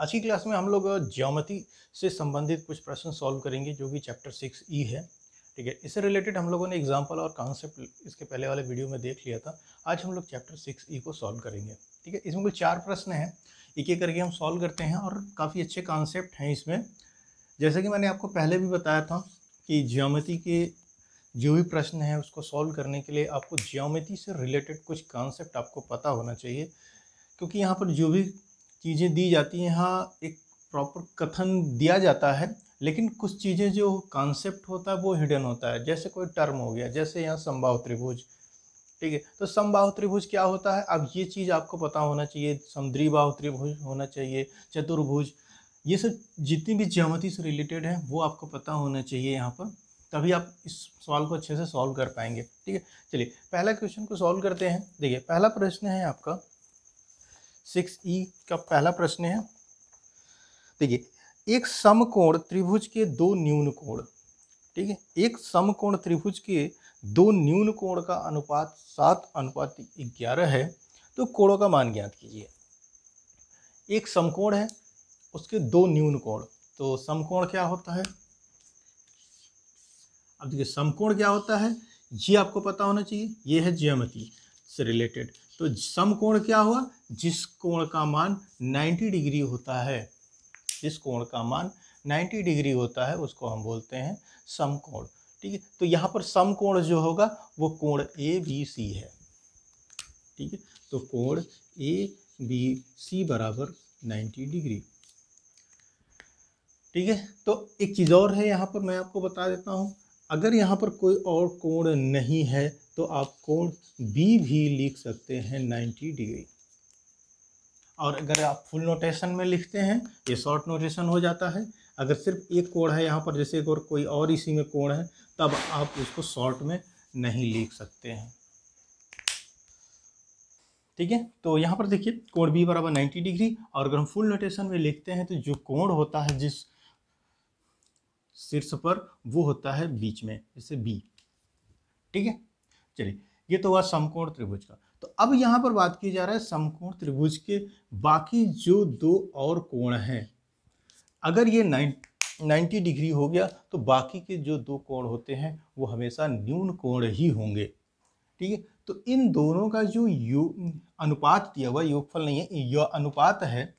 आज की क्लास में हम लोग ज्योमेट्री से संबंधित कुछ प्रश्न सॉल्व करेंगे जो कि चैप्टर 6E है। ठीक है, इससे रिलेटेड हम लोगों ने एग्जांपल और कॉन्सेप्ट इसके पहले वाले वीडियो में देख लिया था। आज हम लोग चैप्टर 6E को सॉल्व करेंगे। ठीक है, इसमें कुछ 4 प्रश्न हैं, एक एक करके हम सॉल्व करते हैं और काफ़ी अच्छे कॉन्सेप्ट हैं इसमें। जैसे कि मैंने आपको पहले भी बताया था कि ज्योमेट्री के जो भी प्रश्न हैं उसको सॉल्व करने के लिए आपको ज्योमेट्री से रिलेटेड कुछ कॉन्सेप्ट आपको पता होना चाहिए, क्योंकि यहाँ पर जो भी चीज़ें दी जाती हैं यहाँ एक प्रॉपर कथन दिया जाता है, लेकिन कुछ चीज़ें जो कॉन्सेप्ट होता है वो हिडन होता है। जैसे कोई टर्म हो गया, जैसे यहाँ समबाहु त्रिभुज। ठीक है, तो समबाहु त्रिभुज क्या होता है, अब ये चीज़ आपको पता होना चाहिए। समद्विबाहु त्रिभुज होना चाहिए, चतुर्भुज, ये सब जितनी भी ज्योमेट्री से रिलेटेड है वो आपको पता होना चाहिए यहाँ पर, तभी आप इस सवाल को अच्छे से सॉल्व कर पाएंगे। ठीक है, चलिए पहला क्वेश्चन को सॉल्व करते हैं। देखिए पहला प्रश्न है आपका 6E का पहला प्रश्न है। देखिए, एक समकोण त्रिभुज के दो न्यून कोण। ठीक है, एक समकोण त्रिभुज के दो न्यून कोण का अनुपात 7:11 है, तो कोणों का मान ज्ञात कीजिए। एक समकोण है, उसके दो न्यून कोण, तो समकोण क्या होता है। अब देखिए समकोण क्या होता है ये आपको पता होना चाहिए, ये है ज्योमेट्री से रिलेटेड। तो समकोण क्या हुआ, जिस कोण का मान 90 डिग्री होता है, जिस कोण का मान 90 डिग्री होता है उसको हम बोलते हैं समकोण। ठीक है, तो यहाँ पर समकोण जो होगा वो कोण ABC है। ठीक है, तो कोण ABC बराबर 90 डिग्री। ठीक है, तो एक चीज़ और है यहाँ पर मैं आपको बता देता हूँ, अगर यहाँ पर कोई और कोण नहीं है तो आप कोण B भी लिख सकते हैं 90 डिग्री। और अगर आप फुल नोटेशन में लिखते हैं ये शॉर्ट नोटेशन हो जाता है। अगर सिर्फ एक कोण है यहाँ पर, जैसे एक और कोई और इसी में कोण है, तब आप उसको शॉर्ट में नहीं लिख सकते हैं। ठीक है, तो यहाँ पर देखिए कोण B बराबर 90 डिग्री, और अगर हम फुल नोटेशन में लिखते हैं तो जो कोण होता है जिस शीर्ष पर वो होता है बीच में, जैसे B। ठीक है, चलिए ये तो हुआ समकोण त्रिभुज का। तो अब यहाँ पर बात की जा रहा है समकोण त्रिभुज के बाकी जो दो और कोण हैं। अगर ये 90 डिग्री हो गया तो बाकी के जो दो कोण होते हैं वो हमेशा न्यून कोण ही होंगे। ठीक है, तो इन दोनों का जो अनुपात दिया हुआ, योगफल नहीं है, यह अनुपात है,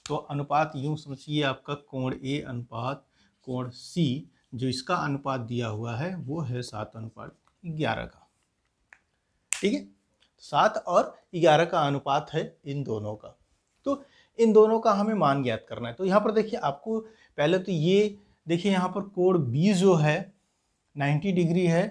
तो अनुपात यूं समझिए आपका कोण A अनुपात कोण C, जो इसका अनुपात दिया हुआ है वो है 7:11 का। ठीक है, 7 और 11 का अनुपात है इन दोनों का। तो इन दोनों का हमें मान ज्ञात करना है। तो यहाँ पर देखिए आपको पहले तो ये देखिए यहाँ पर कोण B जो है 90 डिग्री है,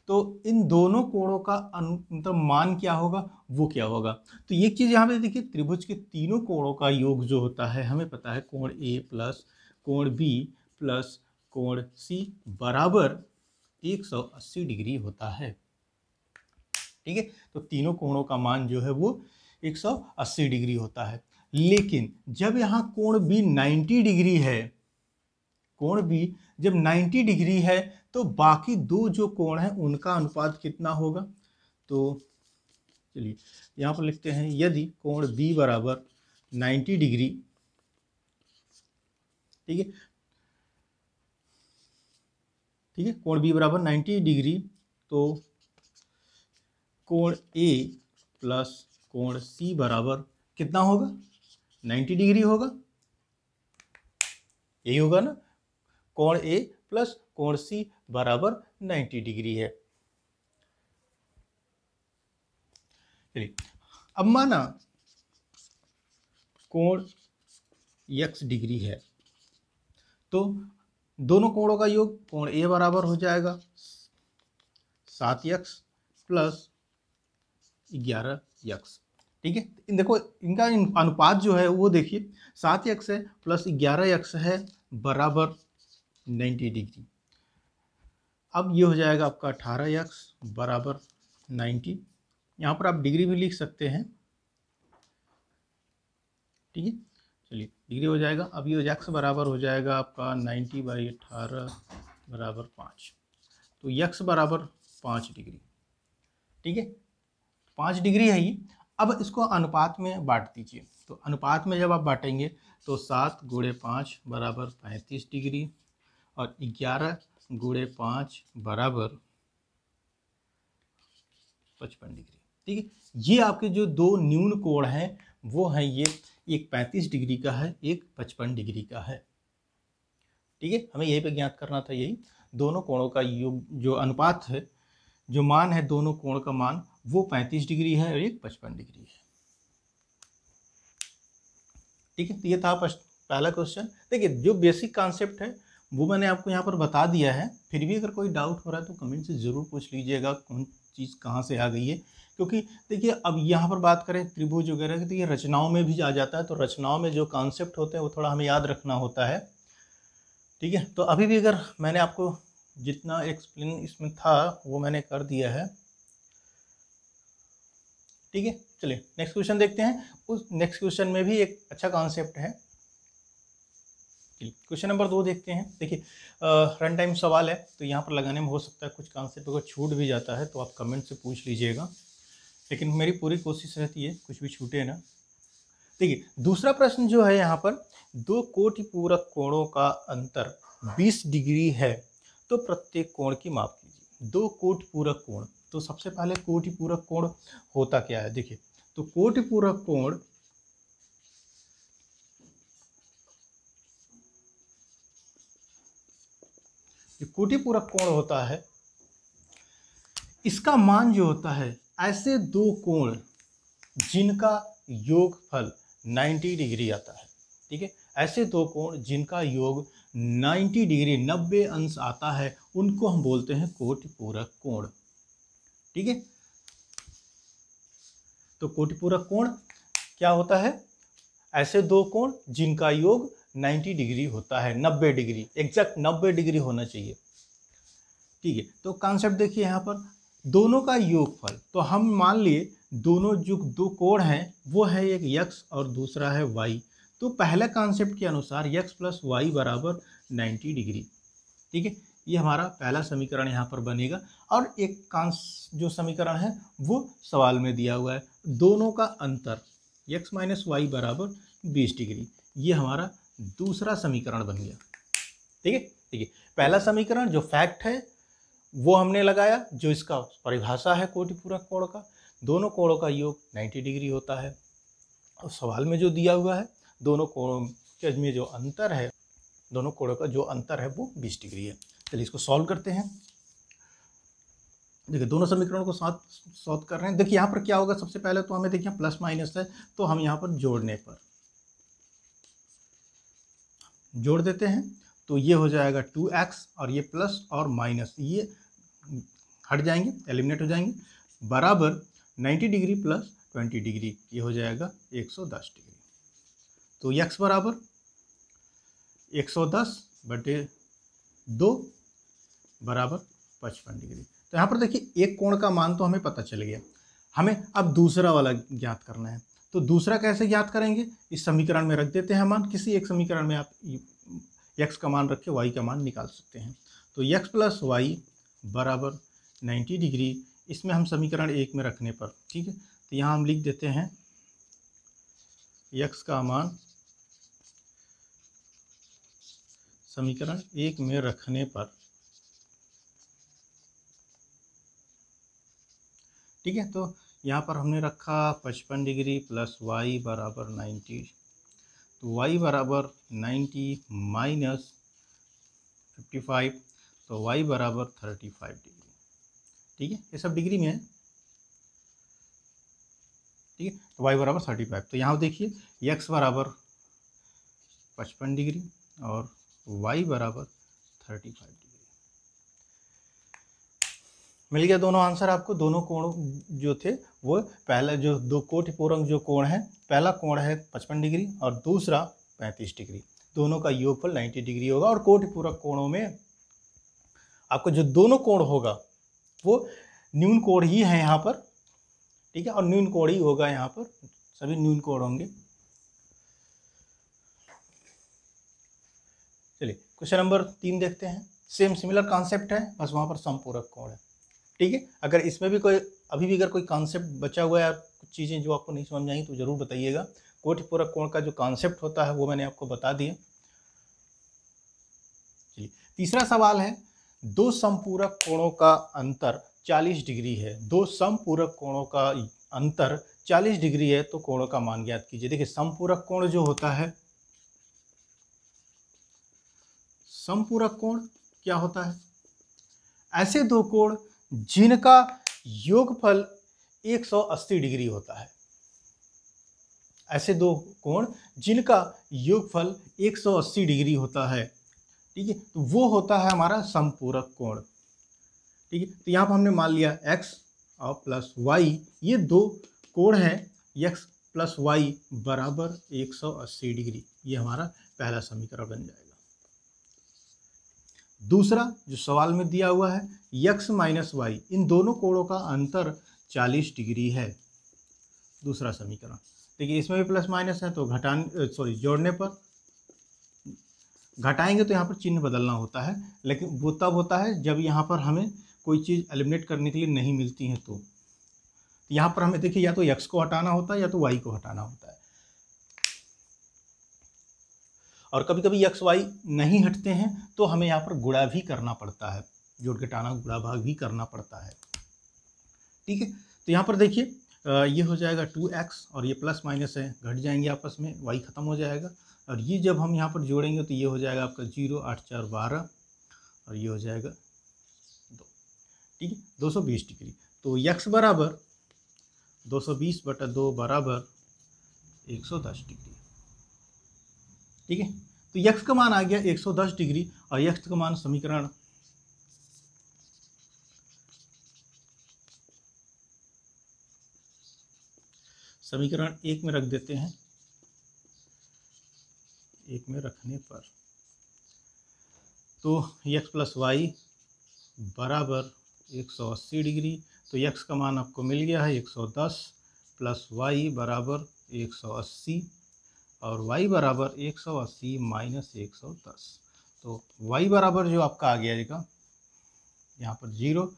तो इन दोनों कोणों का मतलब मान क्या होगा, वो क्या होगा। तो एक चीज़ यहाँ पे देखिए, त्रिभुज के तीनों कोणों का योग जो होता है हमें पता है, कोण A प्लस कोण B प्लस कोण C बराबर 180 डिग्री होता है। ठीक है, तो तीनों कोणों का मान जो है वो 180 डिग्री होता है। लेकिन जब यहाँ कोण B 90 डिग्री है, कोण B जब 90 डिग्री है तो बाकी दो जो कोण हैं उनका अनुपात कितना होगा। तो चलिए यहाँ पर लिखते हैं, यदि कोण B बराबर 90 डिग्री, ठीक है, ठीक है, कोण B बराबर 90 डिग्री, तो कोण A प्लस कोण C बराबर कितना होगा, 90 डिग्री होगा, यही होगा ना। कोण A प्लस कोण C बराबर 90 डिग्री है। चलिए अब माना कोण X डिग्री है, तो दोनों कोणों का योग कोण A बराबर हो जाएगा 7x प्लस 11x। ठीक है, देखो इनका अनुपात जो है वो देखिए 7x है प्लस 11x है बराबर 90 डिग्री। अब ये हो जाएगा आपका 18x बराबर 90। यहाँ पर आप डिग्री भी लिख सकते हैं। ठीक है, चलिए डिग्री हो जाएगा। अब ये x बराबर हो जाएगा आपका 90/18 बराबर 5, तो x बराबर 5 डिग्री। ठीक है, 5 डिग्री है ये। अब इसको अनुपात में बांट दीजिए। तो अनुपात में जब आप बांटेंगे तो 7 × 5 बराबर 35 डिग्री और 11 × 5 बराबर 55 डिग्री। ठीक है, ये आपके जो दो न्यून कोण हैं वो हैं ये, एक 35 डिग्री का है, एक 55 डिग्री का है। ठीक है, हमें यही पे ज्ञात करना था, यही दोनों कोणों का योग जो अनुपात है, जो मान है दोनों कोण का मान वो 35 डिग्री है और एक 55 डिग्री है। ठीक है, तो ये था पहला क्वेश्चन। देखिए जो बेसिक कॉन्सेप्ट है वो मैंने आपको यहाँ पर बता दिया है, फिर भी अगर कोई डाउट हो रहा है तो कमेंट से ज़रूर पूछ लीजिएगा कौन चीज़ कहाँ से आ गई है। क्योंकि देखिए अब यहाँ पर बात करें त्रिभुज वगैरह की तो ये रचनाओं में भी आ जाता है, तो रचनाओं में जो कॉन्सेप्ट होते हैं वो थोड़ा हमें याद रखना होता है। ठीक है, तो अभी भी अगर मैंने आपको जितना एक्सप्लेन इसमें था वो मैंने कर दिया है। ठीक है, चलिए नेक्स्ट क्वेश्चन देखते हैं। उस नेक्स्ट क्वेश्चन में भी एक अच्छा कॉन्सेप्ट है। क्वेश्चन नंबर 2 देखते हैं। देखिए रन टाइम सवाल है तो यहाँ पर लगाने में हो सकता है कुछ कॉन्सेप्ट अगर छूट भी जाता है तो आप कमेंट से पूछ लीजिएगा, लेकिन मेरी पूरी कोशिश रहती है कुछ भी छूटे ना। देखिए दूसरा प्रश्न जो है यहाँ पर, दो कोटि पूरक कोणों का अंतर 20 डिग्री है तो प्रत्येक कोण की माप कीजिए। दो कोटि पूरक कोण, तो सबसे पहले कोटि पूरक कोण होता क्या है। देखिए तो कोटि पूरक कोण कोटि पूरक कोण होता है, इसका मान जो होता है ऐसे दो कोण जिनका योगफल 90 डिग्री आता है। ठीक है, ऐसे दो कोण जिनका योग 90 डिग्री 90 अंश आता है उनको हम बोलते हैं कोटि पूरक कोण। ठीक है, तो कोटि पूरक कोण क्या होता है, ऐसे दो कोण जिनका योग 90 डिग्री होता है, 90 डिग्री एग्जैक्ट 90 डिग्री होना चाहिए। ठीक है, तो कॉन्सेप्ट देखिए यहाँ पर दोनों का योगफल, तो हम मान लिए दोनों जो दो कोण हैं वो है एक x और दूसरा है y। तो पहले कॉन्सेप्ट के अनुसार x प्लस वाई बराबर 90 डिग्री। ठीक है, ये हमारा पहला समीकरण यहाँ पर बनेगा। और एक जो समीकरण है वो सवाल में दिया हुआ है, दोनों का अंतर x माइनस वाई बराबर 20 डिग्री, ये हमारा दूसरा समीकरण बन गया। ठीक है, देखिए पहला समीकरण जो फैक्ट है वो हमने लगाया, जो इसका परिभाषा है कोटि पूरक कोण का, दोनों कोणों का योग 90 डिग्री होता है। और सवाल में जो दिया हुआ है दोनों कोणों के में जो अंतर है, दोनों कोणों का जो अंतर है वो 20 डिग्री है। चलिए इसको सॉल्व करते हैं। देखिए दोनों समीकरणों को साथ सॉल्व कर रहे हैं। देखिए यहाँ पर क्या होगा, सबसे पहले तो हमें देखिए प्लस माइनस है तो हम यहाँ पर जोड़ने पर जोड़ देते हैं, तो ये हो जाएगा 2x और ये प्लस और माइनस ये हट जाएंगे, एलिमिनेट हो जाएंगे, बराबर 90 डिग्री प्लस 20 डिग्री ये हो जाएगा 110 डिग्री। तो x बराबर 110 बटे 2 बराबर 55 डिग्री। तो यहाँ पर देखिए एक कोण का मान तो हमें पता चल गया, हमें अब दूसरा वाला ज्ञात करना है। तो दूसरा कैसे ज्ञात करेंगे, इस समीकरण में रख देते हैं मान, किसी एक समीकरण में आप x का मान रख के y का मान निकाल सकते हैं। तो x प्लस वाई बराबर 90 डिग्री, इसमें हम समीकरण 1 में रखने पर, ठीक है, तो यहाँ हम लिख देते हैं x का मान समीकरण 1 में रखने पर, ठीक है, तो यहाँ पर हमने रखा 55 डिग्री प्लस वाई बराबर 90, तो y बराबर 90 माइनस 55, तो y बराबर 35 डिग्री। ठीक है, ये सब डिग्री में है। ठीक है, तो y बराबर 35, तो यहाँ देखिए x बराबर 55 डिग्री और y बराबर 35 डिग्री। मिल गया दोनों आंसर आपको। दोनों कोण जो थे वो पहला जो दो कोटि पूरक जो कोण है, पहला कोण है 55 डिग्री और दूसरा 35 डिग्री, दोनों का योगफल 90 डिग्री होगा। और कोटि पूरक कोणों में आपको जो दोनों कोण होगा वो न्यून कोण ही है यहाँ पर, ठीक है, और न्यून कोण ही होगा यहाँ पर, सभी न्यून कोण होंगे। चलिए क्वेश्चन नंबर 3 देखते हैं। सेम सिमिलर कॉन्सेप्ट है, बस वहाँ पर समपूरक कोण है। ठीक है, अगर इसमें भी कोई अभी भी अगर कोई कॉन्सेप्ट बचा हुआ है या कुछ चीज़ें जो आपको नहीं समझ में आई तो ज़रूर बताइएगा। कोटि पूरक कोण का जो कॉन्सेप्ट होता है वो मैंने आपको बता दिया। चलिए तीसरा सवाल है, दो समपूरक कोणों का अंतर 40 डिग्री है। दो समपूरक कोणों का अंतर 40 डिग्री है तो कोणों का मान ज्ञात कीजिए। देखिए समपूरक कोण जो होता है, समपूरक कोण क्या होता है? ऐसे दो कोण जिनका योगफल 180 डिग्री होता है। ऐसे दो कोण जिनका योगफल 180 डिग्री होता है, ठीक है, तो वो होता है हमारा समपूरक कोण। ठीक है, तो यहाँ पर हमने मान लिया x और प्लस y, ये दो कोण हैं, x प्लस वाई बराबर 180 डिग्री। ये हमारा पहला समीकरण बन जाएगा। दूसरा जो सवाल में दिया हुआ है, x माइनस वाई, इन दोनों कोणों का अंतर 40 डिग्री है। दूसरा समीकरण देखिए, इसमें भी प्लस माइनस है तो जोड़ने पर घटाएंगे तो यहाँ पर चिन्ह बदलना होता है, लेकिन वो तब होता है जब यहाँ पर हमें कोई चीज़ एलिमिनेट करने के लिए नहीं मिलती है। तो यहाँ पर हमें देखिए या तो x को हटाना होता है या तो y को हटाना होता है, और कभी कभी x y नहीं हटते हैं तो हमें यहाँ पर गुणा भी करना पड़ता है, जोड़ घटाना गुणा भाग भी करना पड़ता है। ठीक है, तो यहाँ पर देखिए ये हो जाएगा 2x और ये प्लस माइनस है, घट जाएंगे आपस में, y खत्म हो जाएगा, और ये जब हम यहाँ पर जोड़ेंगे तो ये हो जाएगा आपका 0 8 4 12 और ये हो जाएगा 2। ठीक है, 220 डिग्री। तो x बराबर 220/2 बराबर 110 डिग्री। ठीक है, तो x का मान आ गया 110 डिग्री और x का मान समीकरण एक में रख देते हैं। एक में रखने पर तो x प्लस वाई बराबर 180 डिग्री, तो x का मान आपको मिल गया है 110 प्लस वाई बराबर 180 और y बराबर 180 माइनस 110। तो y बराबर जो आपका आ गया यहाँ पर 0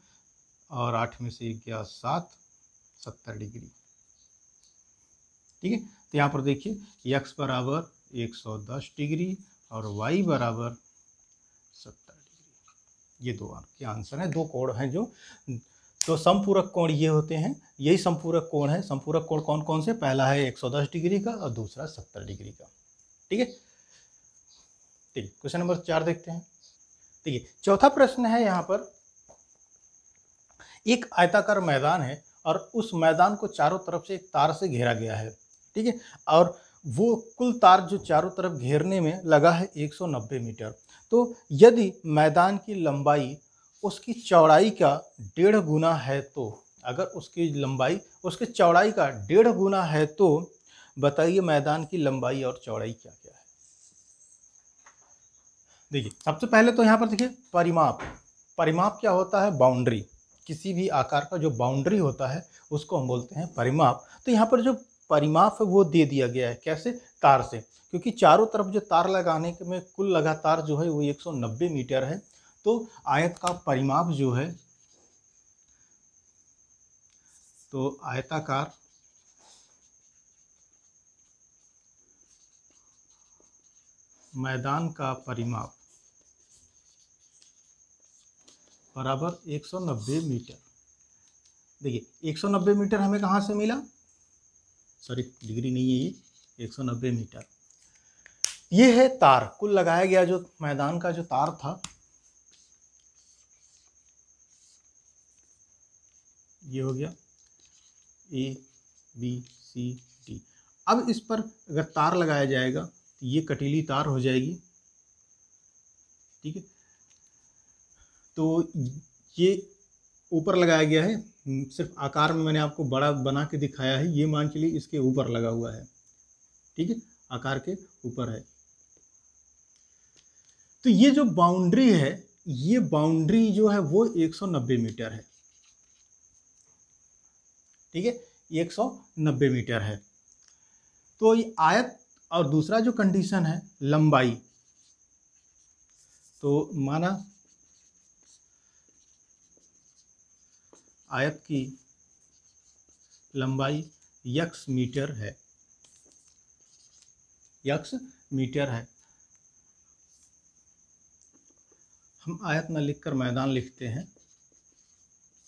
और 8 में से 1 गया 7, 70 डिग्री। ठीक है, तो यहाँ पर देखिए x बराबर 110 डिग्री और y बराबर 70 डिग्री। ये दो आपके आंसर हैं। दो कोण हैं जो, तो समपूरक कोण ये होते हैं, यही समपूरक कोण है। समपूरक कोण कौन कौन से? पहला है 110 डिग्री का और दूसरा 70 डिग्री का। ठीक है, ठीक, क्वेश्चन नंबर 4 देखते हैं। ठीक है, चौथा प्रश्न है, यहाँ पर एक आयताकार मैदान है और उस मैदान को चारों तरफ से एक तार से घेरा गया है। ठीक है, और वो कुल तार जो चारों तरफ घेरने में लगा है 190 मीटर। तो यदि मैदान की लंबाई उसकी चौड़ाई का 1.5 गुना है, तो अगर उसकी लंबाई उसके चौड़ाई का 1.5 गुना है तो बताइए मैदान की लंबाई और चौड़ाई क्या क्या है। देखिए सबसे पहले तो यहाँ पर देखिए परिमाप। परिमाप क्या होता है? बाउंड्री। किसी भी आकार का जो बाउंड्री होता है उसको हम बोलते हैं परिमाप। तो यहाँ पर जो परिमाप है वो दे दिया गया है, कैसे? तार से, क्योंकि चारों तरफ जो तार लगाने में कुल लगातार जो है वो 190 मीटर है। तो आयत का परिमाप जो है, तो आयताकार मैदान का परिमाप बराबर 190 मीटर। देखिए 190 मीटर हमें कहाँ से मिला? सॉरी डिग्री नहीं है, ये 190 मीटर। ये है तार, कुल लगाया गया जो मैदान का जो तार था, ये हो गया A B C D। अब इस पर अगर तार लगाया जाएगा तो ये कटीली तार हो जाएगी। ठीक है, तो ये ऊपर लगाया गया है, सिर्फ आकार में मैंने आपको बड़ा बना के दिखाया है। ये मान के लिए इसके ऊपर लगा हुआ है। ठीक है, आकार के ऊपर है। तो ये जो बाउंड्री है, ये बाउंड्री जो है वो 190 मीटर है। ठीक है, 190 मीटर है। तो ये आयत, और दूसरा जो कंडीशन है लंबाई, तो माना आयत की लंबाई x मीटर है, x मीटर है। हम आयत न लिखकर मैदान लिखते हैं,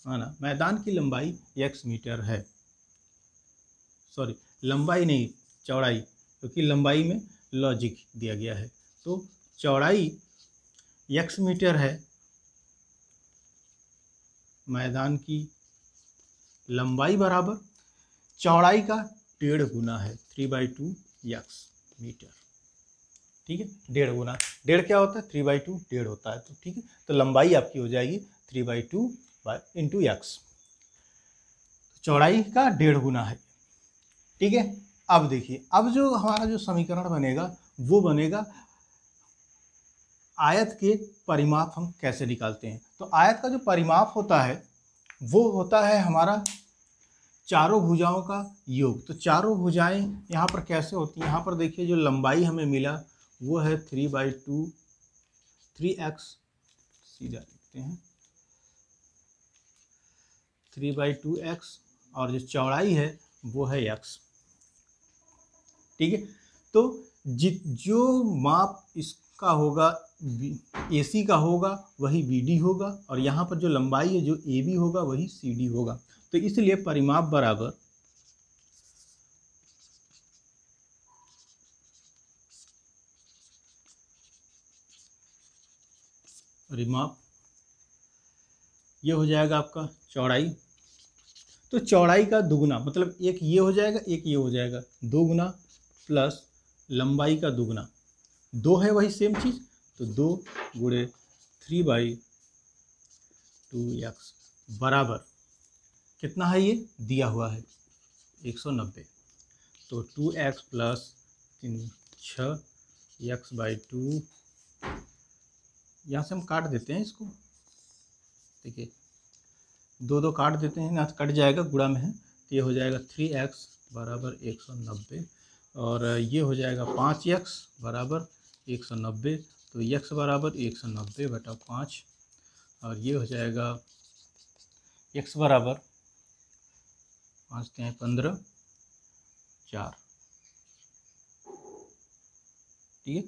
है ना। मैदान की लंबाई x मीटर है, सॉरी लंबाई नहीं चौड़ाई, क्योंकि लंबाई में लॉजिक दिया गया है। तो चौड़ाई x मीटर है, मैदान की लंबाई बराबर चौड़ाई का 1.5 गुना है, 3/2 x मीटर। ठीक है, 1.5 गुना, 1.5 क्या होता है, 3/2 1.5 होता है। तो ठीक है, तो लंबाई आपकी हो जाएगी 3/2 इंटू एक्स, चौड़ाई का 1.5 गुना है। ठीक है, अब देखिए, अब जो हमारा जो समीकरण बनेगा वो बनेगा आयत के परिमाप हम कैसे निकालते हैं। तो आयत का जो परिमाप होता है वो होता है हमारा चारों भुजाओं का योग। तो चारों भुजाएं यहाँ पर कैसे होती हैं, यहाँ पर देखिए जो लंबाई हमें मिला वो है 3/2 3x, सीधा लिखते हैं 3/2x, और जो चौड़ाई है वो है x। ठीक है, तो जो माप इसका होगा AC का होगा वही BD होगा, और यहाँ पर जो लंबाई है जो AB होगा वही CD होगा। तो इसलिए परिमाप बराबर ये हो जाएगा आपका चौड़ाई। तो चौड़ाई का दुगुना, मतलब एक ये हो जाएगा एक ये हो जाएगा, 2 गुना प्लस लंबाई का दुगुना, 2 है वही सेम चीज़, तो 2 गुणे 3/2x बराबर कितना है, ये दिया हुआ है 190। तो 2x प्लस 6x/2, यहाँ से हम काट देते हैं इसको, देखिए 2 काट देते हैं ना, कट जाएगा, गुणा में है, तो ये हो जाएगा 3x बराबर 190, और ये हो जाएगा 5x बराबर 190, तो x बराबर 190/5, और ये हो जाएगा x बराबर 5 × 15 4, ठीक है,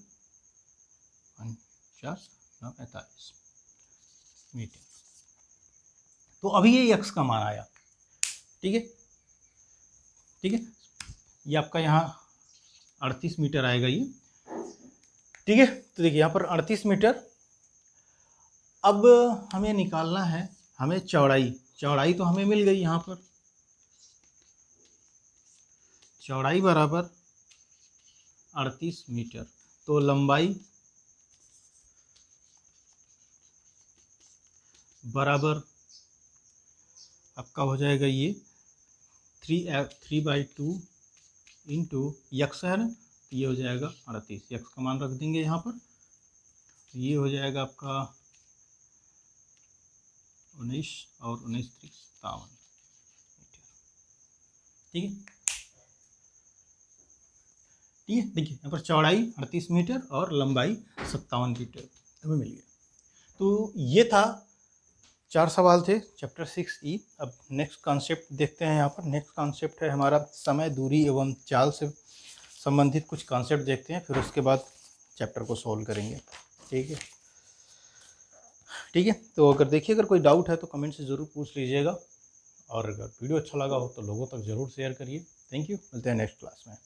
5 4 9 45 मीटर। तो अभी ये x का मान आया। ठीक है, ठीक है, ये आपका यहाँ 38 मीटर आएगा ये। ठीक है, तो देखिए यहाँ पर 38 मीटर। अब हमें निकालना है, हमें चौड़ाई तो हमें मिल गई यहाँ पर, चौड़ाई बराबर 38 मीटर। तो लंबाई बराबर आपका हो जाएगा ये 3/2 इंटू x है ना, तो ये हो जाएगा 38, x का मान रख देंगे यहाँ पर, तो ये हो जाएगा आपका 19 और 19 57 मीटर। ठीक है, ठीक है, देखिए यहाँ पर चौड़ाई 38 मीटर और लंबाई 57 मीटर हमें मिल गया। तो ये था 4 सवाल थे चैप्टर 6E। अब नेक्स्ट कॉन्सेप्ट देखते हैं। यहाँ पर नेक्स्ट कॉन्सेप्ट है हमारा समय, दूरी एवं चाल से संबंधित कुछ कॉन्सेप्ट देखते हैं, फिर उसके बाद चैप्टर को सॉल्व करेंगे। ठीक है, ठीक है, तो अगर देखिए अगर कोई डाउट है तो कमेंट से ज़रूर पूछ लीजिएगा, और अगर वीडियो अच्छा लगा हो तो लोगों तक ज़रूर शेयर करिए। थैंक यू, मिलते हैं नेक्स्ट क्लास में।